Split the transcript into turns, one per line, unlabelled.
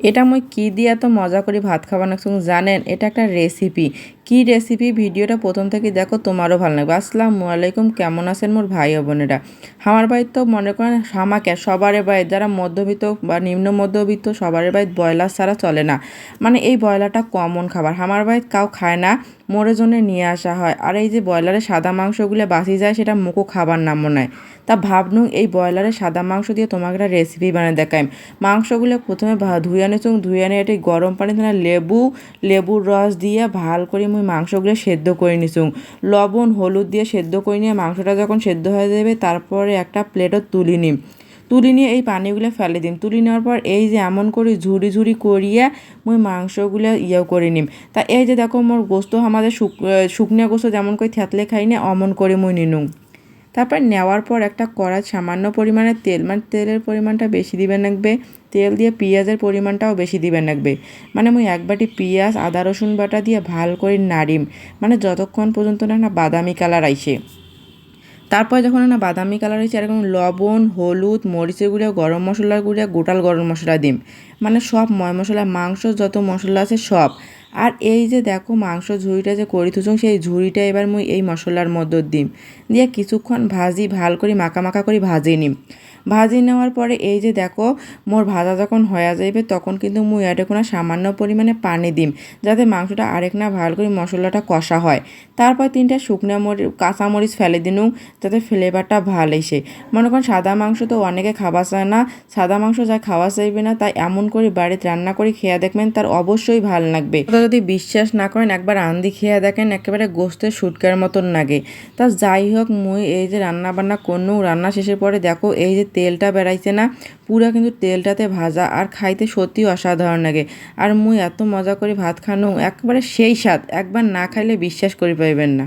এটা মুই কি দিয়ে এত মজা করে ভাত খাবার না জানেন? এটা একটা রেসিপি। কি রেসিপি? ভিডিওটা প্রথম থেকে দেখো, তোমারও ভালো লাগবে। আসসালামু আলাইকুম, কেমন আছেন মোর ভাই ও বোনেরা? আমার বাড়ির তো মনে করেন হামাকে সবারে বাড়ির যারা মধ্যবিত্ত বা নিম্ন মধ্যবিত্ত সবারের বাড়ির ব্রয়লার ছাড়া চলে না। মানে এই ব্রয়লারটা কমন খাবার, আমার বাড়ির কাউ খায় না, মোরের জন্য নিয়ে আসা হয়। আর এই যে ব্রয়লারের সাদা মাংসগুলো বাঁচি যায়, সেটা মুখও খাবার নামও নেয়। তা ভাবনু এই ব্রয়লারের সাদা মাংস দিয়ে তোমাকে একটা রেসিপি বানিয়ে দেখাই। মাংসগুলো প্রথমে ধুয়ে আনিছুং, ধুয়ে আনি এটি গরম পানিতে না লেবুর রস দিয়ে ভাল করে মুই মাংসগুলো সেদ্ধ করে নিছুং। লবণ হলুদ দিয়ে সেদ্ধ করে নিয়ে মাংসটা যখন সেদ্ধ হয়ে যাবে, তারপরে একটা প্লেটত তুলি নিয়ে এই পানিগুলো ফেলে দিম। তুলি নেওয়ার পর এই যে এমন করে ঝুরি ঝুরি করিয়া মুই মাংসগুলো করে নিম। তা এই যে দেখো মোর গোস্ত আমাদের শুকনো গোস্ত যেমন করে থ্যাতলে খাই না, অমন করে মুই নিনুম। তারপর নেওয়ার পর একটা কড়াই সামান্য পরিমাণে তেল, মানে তেলের পরিমাণটা বেশি দিবেন লাগবে। তেল দিয়ে পেঁয়াজের পরিমাণটাও বেশি দিবেন লাগবে। মানে মুই এক বাটি পেঁয়াজ আদা রসুন বাটা দিয়ে ভাল করে নাড়িম, মানে যতক্ষণ পর্যন্ত না বাদামি কালার আইসে। তারপর যখন না বাদামি কালার হয়েছে, এরকম লবণ হলুদ মরিচের গুঁড়া গরম মশলার গুঁড়া গোটাল গরম মশলা দিম, মানে সব ময় মশলা মাংস যত মশলা আছে সব। আর এই যে দেখো মাংস ঝুড়িটা যে করি থুচুং, সেই ঝুড়িটা এবার মুই এই মশলার মধ্যে দিম, দিয়ে কিছুক্ষণ ভাজি ভাল করে মাখা মাখা করে ভাজি নিম। ভাজি নেওয়ার পরে এই যে দেখো মোর ভাজা যখন হয়ে যাইবে, তখন কিন্তু মুই এটা কোনো সামান্য পরিমাণে পানি দিম, যাতে মাংসটা আরেক না ভালো করে মশলাটা কষা হয়। তারপর 3টা শুকনো কাঁচামরিচ ফেলে দিনুম, যাতে ফ্লেভারটা ভালো এসে। মনে করেন সাদা মাংস তো অনেকে খাওয়া চায় না, সাদা মাংস যা খাওয়া চাইবে না, তাই এমন করে বাড়িতে রান্না করে খেয়ে দেখবেন, তার অবশ্যই ভাল লাগবে। যদি বিশ্বাস না করেন একবার আন্দি খেয়ে দেখেন, একেবারে গোস্তের শুটকার মতন লাগে। তা যাই হোক, মুই এই যে রান্না বান্না করনু, রান্না শেষের পরে দেখো এই যে তেলটা বেড়াইছে না, পুরা কিন্তু তেলটাতে ভাজা, আর খাইতে সত্যি অসাধারণ লাগে। আর মুই এত মজা করে ভাত খানু, একবারে সেই স্বাদ, একবার না খাইলে বিশ্বাস করে পাইবেন না।